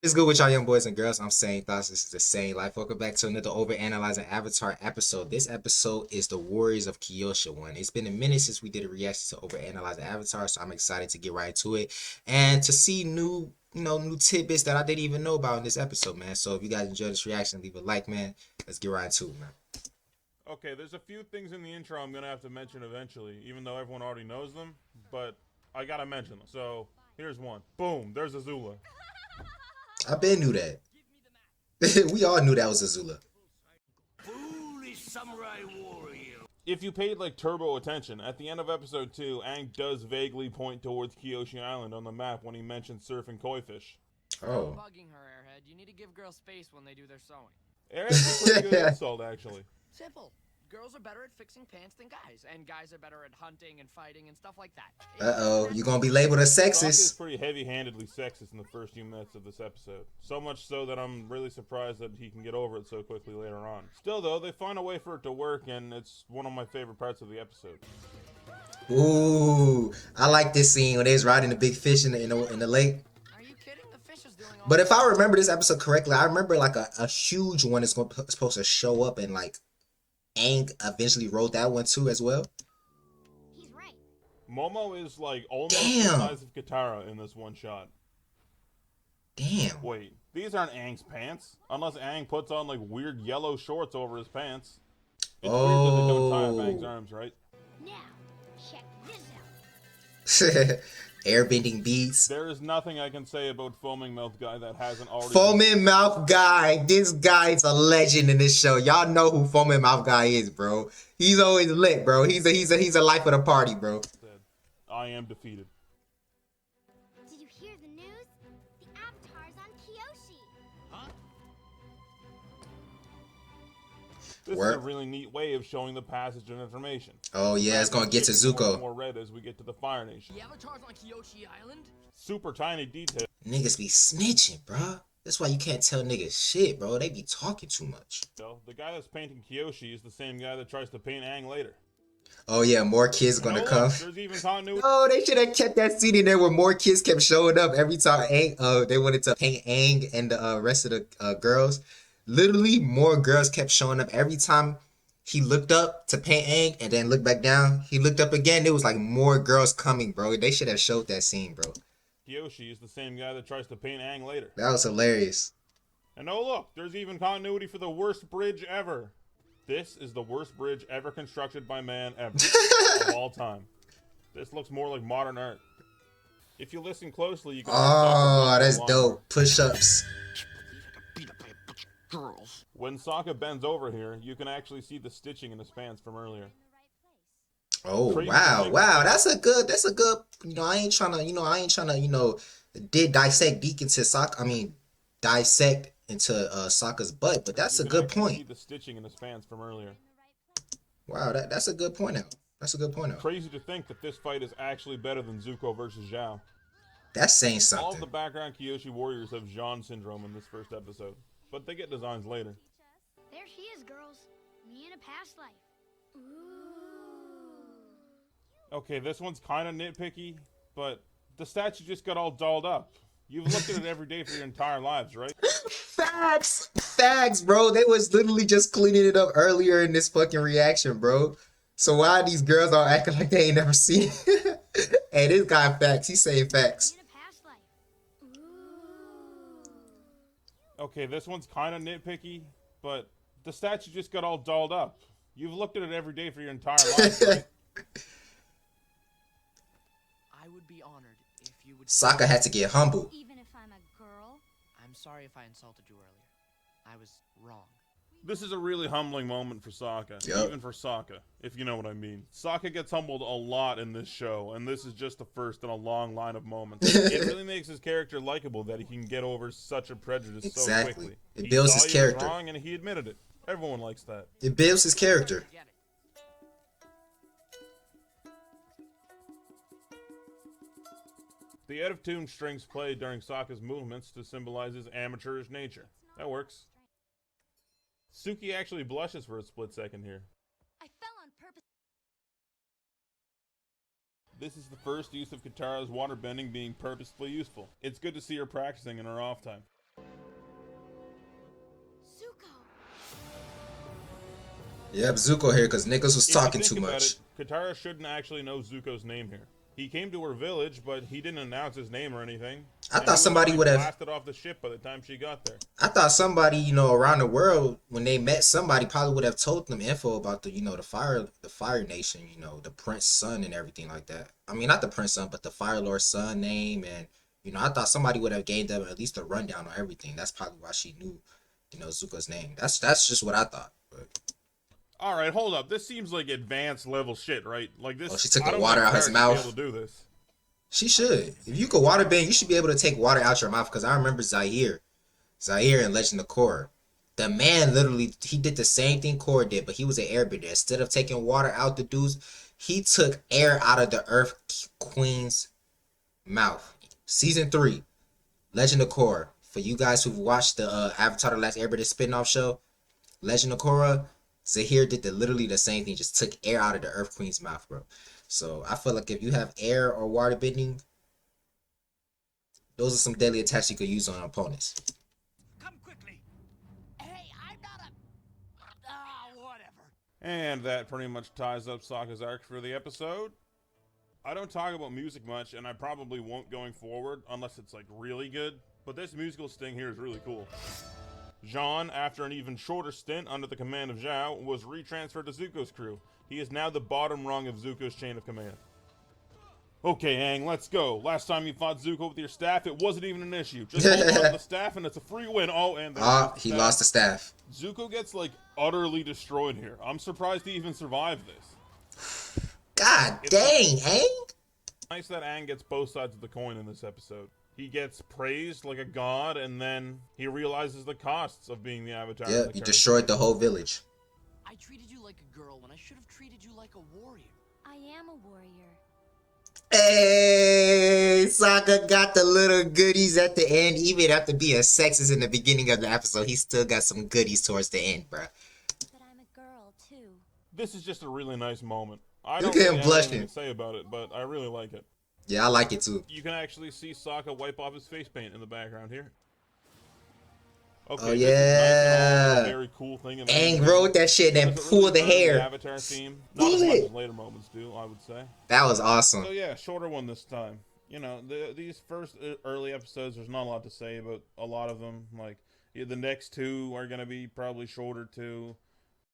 It's good with y'all young boys and girls. I'm Sane Thoughts. This is the Sane Life. Welcome back to another Overanalyzing Avatar episode. This episode is the Warriors of Kyoshi one. It's been a minute since we did a reaction to Overanalyzing Avatar, so I'm excited to get right to it and to see new tidbits that I didn't even know about in this episode, man. So if you guys enjoyed this reaction, leave a like, man. Let's get right to it, man. Okay, there's a few things in the intro I'm gonna have to mention eventually, even though everyone already knows them, but I gotta mention them. So here's one. Boom, there's Azula. I been knew that. We all knew that was Azula. Foolish samurai warrior. If you paid like turbo attention, at the end of episode 2, Aang does vaguely point towards Kyoshi Island on the map when he mentions surfing koi fish. Oh. Bugging her, Airhead. You need to give girls space when they do their sewing. Airhead's a pretty good insult, actually. Simple. Girls are better at fixing pants than guys, and guys are better at hunting and fighting and stuff like that. Uh-oh, you gonna be labeled a Sokka is sexist. pretty heavy-handedly sexist in the first few minutes of this episode. So much so that I'm really surprised that he can get over it so quickly later on. Still though, they find a way for it to work, and it's one of my favorite parts of the episode. Ooh, I like this scene when they was riding the big fish in the lake. Are you kidding? The fish is doing all But if I remember this episode correctly, I remember like a huge one is supposed to show up, and like Aang eventually wrote that one too as well. He's right. Momo is like almost the Damn. size of Katara in this one shot. Damn. Wait, these aren't Aang's pants? Unless Aang puts on like weird yellow shorts over his pants. It's weird that they don't tie up Aang's arms, right? Now, check this out. Airbending beats. There is nothing I can say about Foaming Mouth Guy that hasn't already Foaming Mouth Guy. This guy's a legend in this show. Y'all know who Foaming Mouth Guy is, bro. He's always lit, bro. He's a life of the party, bro. said. I am defeated. Did you hear the news? The Avatar's on Kyoshi. Huh? This is a Work. really neat way of showing the passage of information. Oh yeah, it's gonna get to Getting more and Zuko. more red as we get to the Fire Nation. The Avatar's on Kyoshi Island? Super tiny detail. Niggas be snitching, bro. That's why you can't tell niggas shit, bro. They be talking too much. The guy that's painting Kyoshi is the same guy that tries to paint Aang later. Oh yeah, more kids gonna Oh, come. look, there's even continuity. Oh, they should have kept that scene in there where more kids kept showing up every time they wanted to paint Aang and the rest of the girls. Literally, more girls kept showing up every time he looked up to paint Aang and then looked back down. He looked up again. There was like more girls coming, bro. They should have showed that scene, bro. Kyoshi is the same guy that tries to paint Aang later. That was hilarious. And oh look, there's even continuity for the worst bridge ever. This is the worst bridge ever constructed by man ever. Of all time. This looks more like modern art. If you listen closely, you can Oh, that's dope. Push-ups. Beat up by a bunch of girls. When Sokka bends over here, you can actually see the stitching in his pants from earlier. Oh Crazy wow, thing. wow. That's a good. I ain't trying to did dissect deep into dissect into Sokka's butt, but that's You a can good actually see point. the stitching in his pants from earlier. Wow, that's a good point out. That's a good point out. Crazy to think that this fight is actually better than Zuko versus Zhao. That's saying All of the something. background Kyoshi warriors have Jean syndrome in this first episode, but they get designs later. There she is, girls. Me in a past life. Ooh. Okay, this one's kind of nitpicky, but the statue just got all dolled up. You've looked at it every day for your entire lives, right? Facts, bro. They was literally just cleaning it up earlier in this fucking reaction, bro. So why these girls are acting like they ain't never seen it? Hey, this guy facts. He's saying facts. Me in a past life. Ooh. Okay, this one's kind of nitpicky, but the statue just got all dolled up. You've looked at it every day for your entire lives, right? I would be honored if you would. Sokka had to get humble. Even if I'm a girl. I'm sorry if I insulted you earlier. I was wrong. This is a really humbling moment for Sokka, Yup. even for Sokka, if you know what I mean. Sokka gets humbled a lot in this show, and this is just the first in a long line of moments. It really makes his character likable that he can get over such a prejudice so Exactly. quickly. It He builds saw his he was character. wrong, and he admitted it. Everyone likes that. It builds his character. Get it. The out-of-tune strings play during Sokka's movements to symbolize his amateurish nature. That works. Suki actually blushes for a split second here. I fell on purpose. This is the first use of Katara's waterbending being purposefully useful. It's good to see her practicing in her off time. Yep, Zuko here because niggas was If you talking think too about much. it, Katara shouldn't actually know Zuko's name here. He came to her village, but he didn't announce his name or anything. I And thought he was somebody already would have. blasted off the ship by the time she got there. I thought somebody, around the world when they met somebody probably would have told them info about the Fire Nation, the Prince son and everything like that. I mean, not the Prince son, but the Fire Lord son name, and I thought somebody would have gave them at least a rundown on everything. That's probably why she knew, Zuko's name. That's just what I thought. But All right, hold up. This seems like advanced level shit, right? Like oh, this. she took I the don't water think out his Katara should be able mouth. to do this. She should. If you could water bend, you should be able to take water out your mouth. Because I remember Zaire in Legend of Korra. The man literally, he did the same thing Korra did, but he was an airbender. Instead of taking water out the dudes, he took air out of the Earth Queen's mouth. Season 3, Legend of Korra. For you guys who've watched the Avatar: The Last Airbender spin-off show, Legend of Korra, Zahir did literally the same thing, just took air out of the Earth Queen's mouth, bro. So I feel like if you have air or water bending, those are some deadly attacks you could use on opponents. Come quickly. Hey, I'm not a. Whatever. And that pretty much ties up Sokka's arc for the episode. I don't talk about music much, and I probably won't going forward unless it's like really good. But this musical sting here is really cool. Jean, after an even shorter stint under the command of Zhao, was retransferred to Zuko's crew. He is now the bottom rung of Zuko's chain of command. Okay, Aang, let's go. Last time you fought Zuko with your staff, it wasn't even an issue. Just hold on to the staff and it's a free win. Oh, and he lost the staff. Zuko gets, like, utterly destroyed here. I'm surprised he even survived this. God dang, Aang. Nice that Aang gets both sides of the coin in this episode. He gets praised like a god, and then he realizes the costs of being the Avatar. Yeah, you destroyed the whole village. I treated you like a girl when I should have treated you like a warrior. I am a warrior. Hey, Sokka got the little goodies at the end. Even after being sexist in the beginning of the episode, he still got some goodies towards the end, bruh. But I'm a girl, too. This is just a really nice moment. I Look don't at him really have anything blushing. to say about it, but I really like it. Yeah, I like it too. You can actually see Sokka wipe off his face paint in the background here. Okay, Oh, this is nice and all, but yeah. a very cool thing. Aang wrote that shit and then Doesn't pulled the really burn hair. Avatar theme. Not as much as later moments do, I would say. That was awesome. So yeah, shorter one this time. You know, these first early episodes, there's not a lot to say about a lot of them. Like, the next two are going to be probably shorter too.